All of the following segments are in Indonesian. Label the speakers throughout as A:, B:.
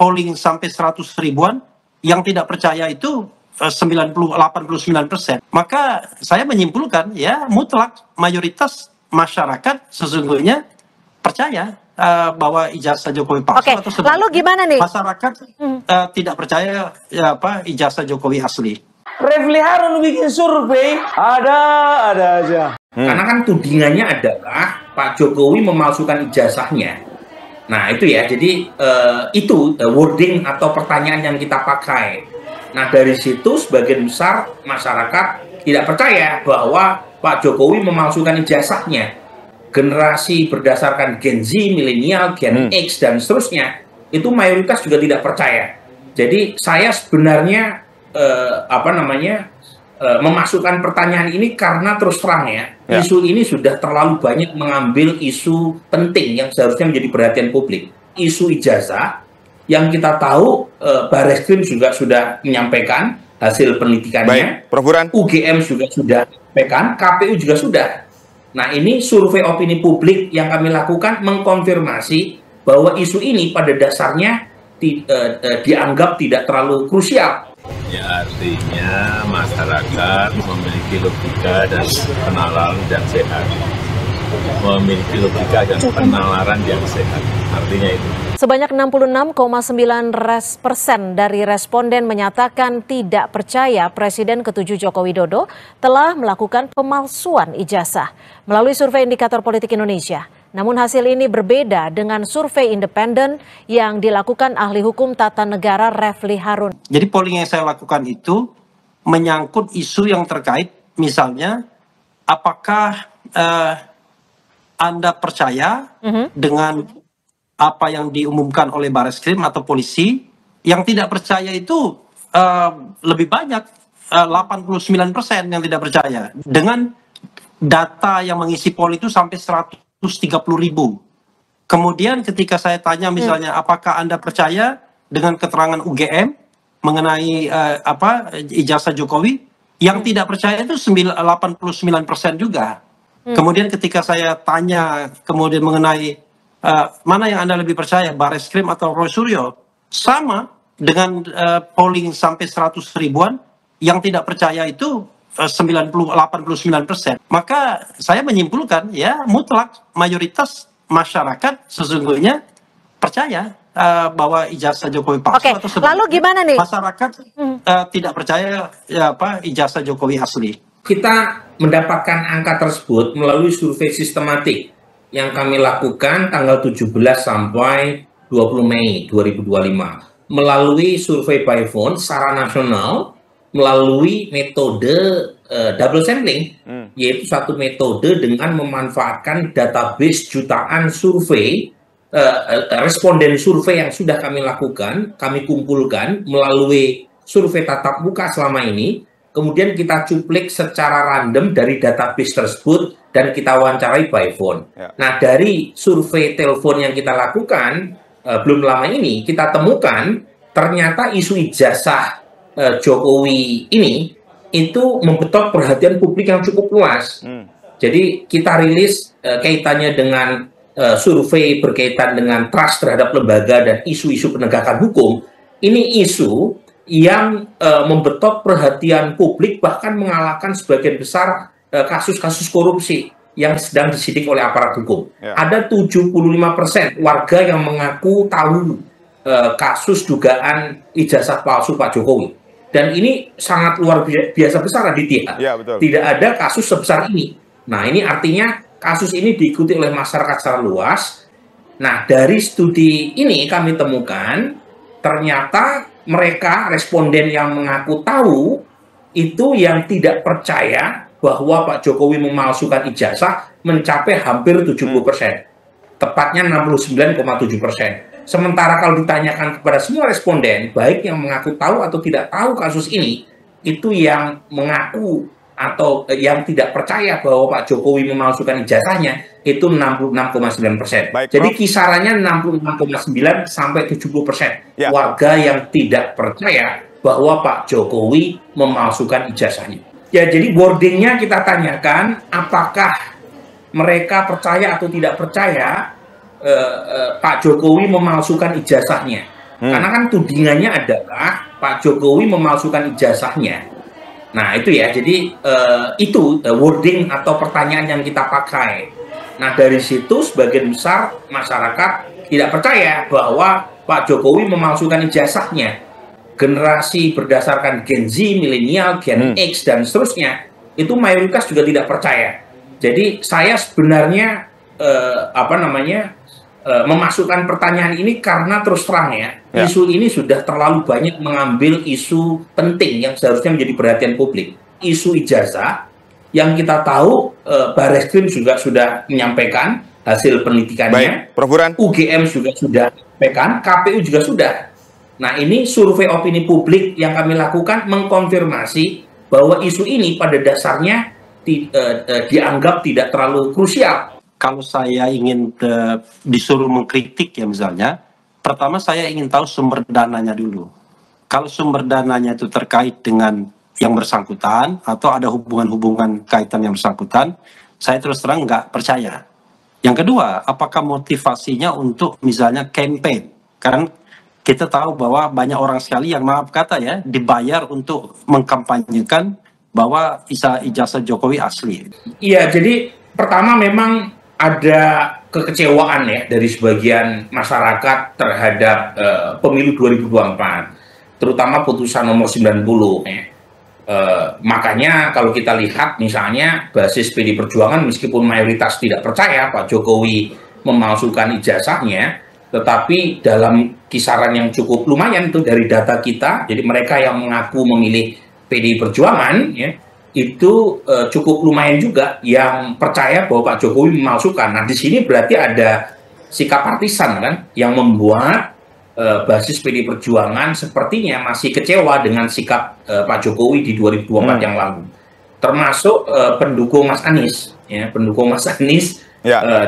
A: polling sampai 100 ribuan, yang tidak percaya itu 89%. Maka saya menyimpulkan ya mutlak mayoritas masyarakat sesungguhnya percaya bahwa ijazah Jokowi palsu.
B: Oke,
A: atau
B: lalu gimana nih?
A: Masyarakat tidak percaya ijazah Jokowi asli.
C: Refli Harun bikin survei, ada aja.
D: Karena kan tudingannya adalah Pak Jokowi memalsukan ijazahnya. Nah itu ya, jadi itu wording atau pertanyaan yang kita pakai. Nah dari situ sebagian besar masyarakat tidak percaya bahwa Pak Jokowi memalsukan ijazahnya. Generasi berdasarkan Gen Z, milenial, Gen X dan seterusnya itu mayoritas juga tidak percaya. Jadi saya sebenarnya memasukkan pertanyaan ini karena terus terang ya, isu ini sudah terlalu banyak mengambil isu penting yang seharusnya menjadi perhatian publik. Isu ijazah yang kita tahu Barreskrim juga sudah menyampaikan hasil penelitiannya.
E: Baik, Prof. Burhan.
D: UGM juga sudah menyampaikan, KPU juga sudah. Nah ini survei opini publik yang kami lakukan mengkonfirmasi bahwa isu ini pada dasarnya dianggap tidak terlalu krusial.
F: Ya artinya masyarakat memiliki logika dan penalaran yang sehat. Memiliki logika dan penalaran yang sehat. Artinya itu.
B: Sebanyak 66,9% dari responden menyatakan tidak percaya Presiden ke-7 Joko Widodo telah melakukan pemalsuan ijazah melalui survei Indikator Politik Indonesia. Namun hasil ini berbeda dengan survei independen yang dilakukan ahli hukum tata negara Refli Harun.
A: Jadi polling yang saya lakukan itu menyangkut isu yang terkait misalnya apakah Anda percaya dengan apa yang diumumkan oleh Barreskrim atau polisi. Yang tidak percaya itu lebih banyak, 89% yang tidak percaya. Dengan data yang mengisi poll itu sampai 130.000. Kemudian ketika saya tanya misalnya apakah Anda percaya dengan keterangan UGM mengenai ijazah Jokowi, yang tidak percaya itu 89% juga. Kemudian ketika saya tanya kemudian mengenai mana yang Anda lebih percaya, Barreskrim atau Roy Suryo, sama dengan polling sampai 100 ribuan, yang tidak percaya itu 89%. Maka saya menyimpulkan ya mutlak mayoritas masyarakat sesungguhnya percaya bahwa ijazah Jokowi palsu.
B: Oke,
A: atau
B: lalu gimana nih?
A: Masyarakat tidak percaya ijazah Jokowi asli.
D: Kita mendapatkan angka tersebut melalui survei sistematik yang kami lakukan tanggal 17 sampai 20 Mei 2025 melalui survei by phone secara nasional melalui metode double sampling, yaitu satu metode dengan memanfaatkan database jutaan survei responden survei yang sudah kami lakukan, kami kumpulkan melalui survei tatap muka selama ini, kemudian kita cuplik secara random dari database tersebut dan kita wawancarai by phone. Nah, dari survei telepon yang kita lakukan belum lama ini, kita temukan ternyata isu ijazah Jokowi ini itu membetot perhatian publik yang cukup luas. Jadi kita rilis kaitannya dengan survei berkaitan dengan trust terhadap lembaga dan isu-isu penegakan hukum. Ini isu yang membetot perhatian publik, bahkan mengalahkan sebagian besar kasus-kasus korupsi yang sedang disidik oleh aparat hukum. Ada 75% warga yang mengaku tahu kasus dugaan ijazah palsu Pak Jokowi. Dan ini sangat luar biasa besar, Aditya. Tidak ada kasus sebesar ini. Nah, ini artinya kasus ini diikuti oleh masyarakat secara luas. Nah, dari studi ini kami temukan ternyata mereka responden yang mengaku tahu itu yang tidak percaya bahwa Pak Jokowi memalsukan ijazah mencapai hampir 70%. Tepatnya 69,7%. Sementara kalau ditanyakan kepada semua responden, baik yang mengaku tahu atau tidak tahu kasus ini, itu yang mengaku atau yang tidak percaya bahwa Pak Jokowi memalsukan ijazahnya itu 66,9%. Jadi kisarannya 66,9 sampai 70% warga yang tidak percaya bahwa Pak Jokowi memalsukan ijazahnya. Ya, jadi wordingnya kita tanyakan apakah mereka percaya atau tidak percaya Pak Jokowi memalsukan ijazahnya. Karena kan tudingannya adalah Pak Jokowi memalsukan ijazahnya. Nah itu ya, jadi itu wording atau pertanyaan yang kita pakai. Nah dari situ sebagian besar masyarakat tidak percaya bahwa Pak Jokowi memalsukan ijazahnya. Generasi berdasarkan Gen Z, milenial, Gen X, dan seterusnya, itu mayoritas juga tidak percaya. Jadi saya sebenarnya memasukkan pertanyaan ini karena terus terang ya, isu ini sudah terlalu banyak mengambil isu penting yang seharusnya menjadi perhatian publik. Isu ijazah yang kita tahu Barreskrim juga sudah menyampaikan hasil penelitikannya.
E: Baik, Prof. Burhan.
D: UGM juga sudah menyampaikan, KPU juga sudah. Nah ini survei opini publik yang kami lakukan mengkonfirmasi bahwa isu ini pada dasarnya dianggap tidak terlalu krusial.
A: Kalau saya ingin disuruh mengkritik ya misalnya, pertama saya ingin tahu sumber dananya dulu. Kalau sumber dananya itu terkait dengan yang bersangkutan atau ada hubungan-hubungan kaitan yang bersangkutan, saya terus terang nggak percaya. Yang kedua, apakah motivasinya untuk misalnya campaign? Karena kita tahu bahwa banyak orang sekali yang maaf kata ya, dibayar untuk mengkampanyekan bahwa ijazah Jokowi asli.
D: Iya, jadi pertama memang ada kekecewaan ya dari sebagian masyarakat terhadap pemilu 2024, terutama putusan nomor 90 ya. Makanya kalau kita lihat misalnya basis PD Perjuangan meskipun mayoritas tidak percaya Pak Jokowi memalsukan ijazahnya, tetapi dalam kisaran yang cukup lumayan itu dari data kita, jadi mereka yang mengaku memilih PDI Perjuangan ya, itu cukup lumayan juga yang percaya bahwa Pak Jokowi memalsukan. Nah di sini berarti ada sikap partisan kan yang membuat basis PDI Perjuangan sepertinya masih kecewa dengan sikap Pak Jokowi di 2024 yang lalu, termasuk pendukung Mas Anies ya, pendukung Mas Anies.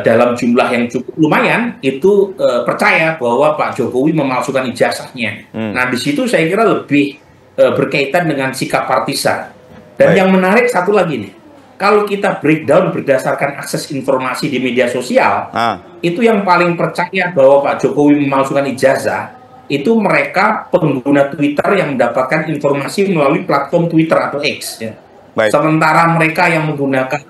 D: Dalam jumlah yang cukup lumayan itu percaya bahwa Pak Jokowi memalsukan ijazahnya. Nah di situ saya kira lebih berkaitan dengan sikap partisan. Dan yang menarik satu lagi nih, kalau kita breakdown berdasarkan akses informasi di media sosial, itu yang paling percaya bahwa Pak Jokowi memalsukan ijazah itu mereka pengguna Twitter yang mendapatkan informasi melalui platform Twitter atau X. Ya. Sementara mereka yang menggunakan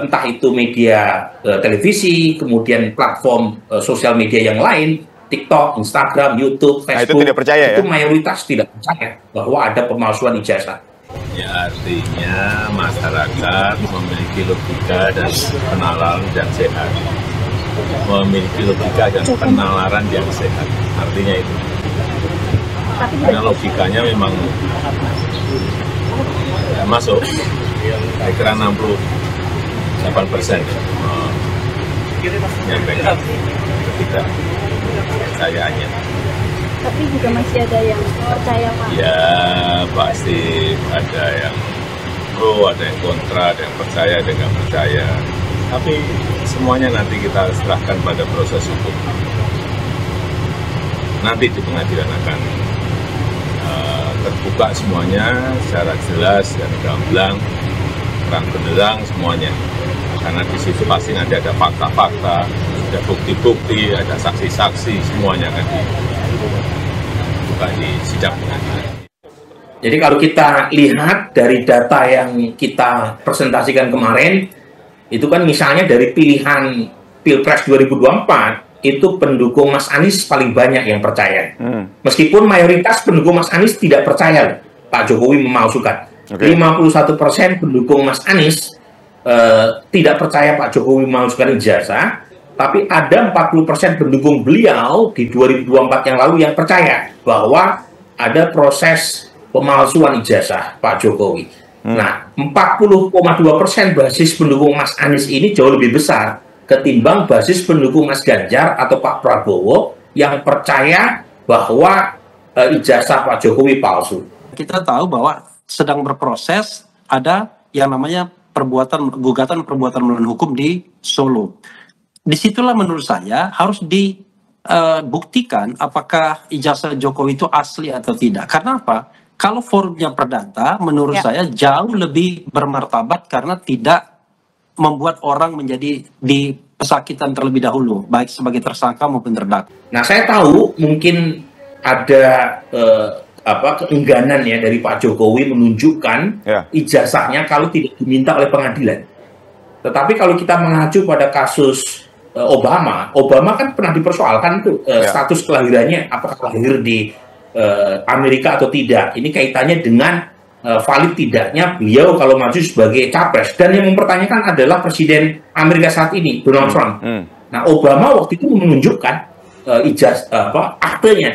D: entah itu media televisi, kemudian platform sosial media yang lain, TikTok, Instagram, YouTube, Facebook,
E: itu tidak percaya,
D: itu mayoritas tidak percaya bahwa ada pemalsuan ijazah.
F: Ya artinya masyarakat memiliki logika dan penalaran yang sehat, memiliki logika dan penalaran yang sehat. Artinya itu, karena logikanya memang ya, masuk. Saya kira 8% menyampaikan ketidakpercayaannya.
G: Tapi juga masih ada yang percaya, Pak?
F: Ya pasti ada yang pro, ada yang kontra, ada yang percaya, ada yang nggak percaya. Tapi semuanya nanti kita serahkan pada proses hukum. Nanti di pengadilan akan terbuka semuanya secara jelas dan gamblang, terang benderang semuanya. Karena di situ pasti nanti ada fakta-fakta, ada bukti-bukti, ada saksi-saksi, semuanya akan dibuka di sidang pengadilan.
D: Jadi kalau kita lihat dari data yang kita presentasikan kemarin, itu kan misalnya dari pilihan Pilpres 2024, itu pendukung Mas Anies paling banyak yang percaya. Meskipun mayoritas pendukung Mas Anies tidak percaya Pak Jokowi memalsukan. 51% pendukung Mas Anies tidak percaya Pak Jokowi memalsukan ijazah, tapi ada 40% pendukung beliau di 2024 yang lalu yang percaya bahwa ada proses pemalsuan ijazah Pak Jokowi. Nah, 40,2% basis pendukung Mas Anies ini jauh lebih besar ketimbang basis pendukung Mas Ganjar atau Pak Prabowo yang percaya bahwa ijazah Pak Jokowi palsu.
A: Kita tahu bahwa sedang berproses ada yang namanya gugatan perbuatan melawan hukum di Solo. Disitulah menurut saya harus dibuktikan apakah ijazah Jokowi itu asli atau tidak. Karena apa? Kalau forumnya perdata, menurut saya jauh lebih bermartabat karena tidak membuat orang menjadi di pesakitan terlebih dahulu, baik sebagai tersangka maupun terdakwa.
D: Nah, saya tahu mungkin ada keengganan ya dari Pak Jokowi menunjukkan ijazahnya kalau tidak diminta oleh pengadilan. Tetapi kalau kita mengacu pada kasus Obama kan pernah dipersoalkan tuh status kelahirannya, apakah lahir di Amerika atau tidak. Ini kaitannya dengan valid tidaknya beliau kalau maju sebagai capres. Dan yang mempertanyakan adalah Presiden Amerika saat ini, Donald Trump. Nah, Obama waktu itu menunjukkan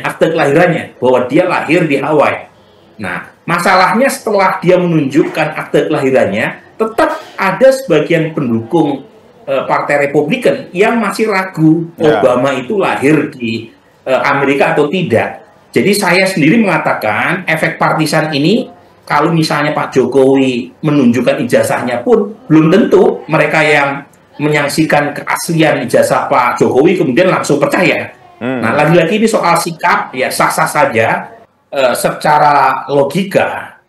D: akte kelahirannya bahwa dia lahir di Hawaii. Nah, masalahnya setelah dia menunjukkan akte kelahirannya, tetap ada sebagian pendukung Partai Republikan yang masih ragu Obama itu lahir di Amerika atau tidak. Jadi saya sendiri mengatakan efek partisan ini, kalau misalnya Pak Jokowi menunjukkan ijazahnya pun belum tentu mereka yang menyaksikan keaslian ijazah Pak Jokowi kemudian langsung percaya. Nah, lagi-lagi ini soal sikap, ya sah-sah saja. Secara logika,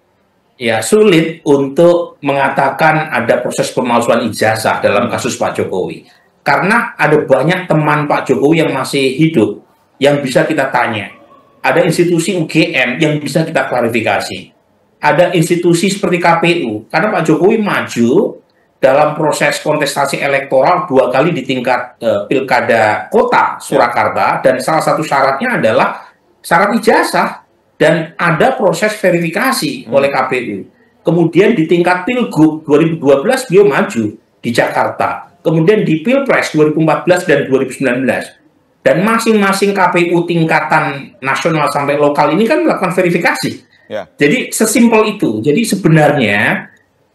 D: ya sulit untuk mengatakan ada proses pemalsuan ijazah dalam kasus Pak Jokowi. Karena ada banyak teman Pak Jokowi yang masih hidup, yang bisa kita tanya. Ada institusi UGM yang bisa kita klarifikasi. Ada institusi seperti KPU, karena Pak Jokowi maju dalam proses kontestasi elektoral 2 kali di tingkat pilkada kota Surakarta, dan salah satu syaratnya adalah syarat ijazah, dan ada proses verifikasi oleh KPU. Kemudian di tingkat Pilgub 2012 beliau maju di Jakarta, kemudian di Pilpres 2014 dan 2019, dan masing-masing KPU tingkatan nasional sampai lokal ini kan melakukan verifikasi. Jadi sesimpel itu. Jadi sebenarnya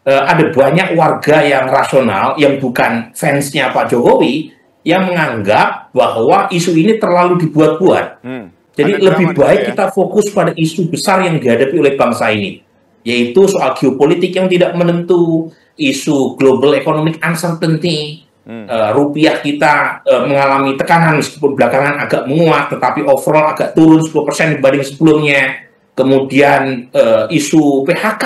D: ada banyak warga yang rasional, yang bukan fansnya Pak Jokowi, yang menganggap bahwa isu ini terlalu dibuat-buat. Jadi lebih baik kita fokus pada isu besar yang dihadapi oleh bangsa ini, yaitu soal geopolitik yang tidak menentu, isu global economic uncertainty, rupiah kita mengalami tekanan meskipun belakangan agak menguat, tetapi overall agak turun 10% dibanding sebelumnya. Kemudian isu PHK.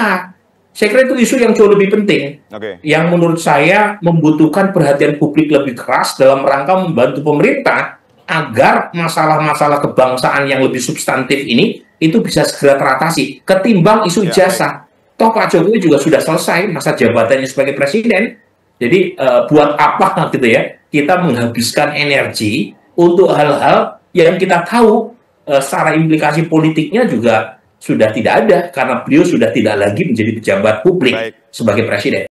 D: Saya kira itu isu yang jauh lebih penting, yang menurut saya membutuhkan perhatian publik lebih keras dalam rangka membantu pemerintah agar masalah-masalah kebangsaan yang lebih substantif ini itu bisa segera teratasi, ketimbang isu ijazah. Toh Pak Jokowi juga sudah selesai masa jabatannya sebagai presiden, jadi buat apa gitu ya kita menghabiskan energi untuk hal-hal yang kita tahu secara implikasi politiknya juga sudah tidak ada, karena beliau sudah tidak lagi menjadi pejabat publik sebagai presiden.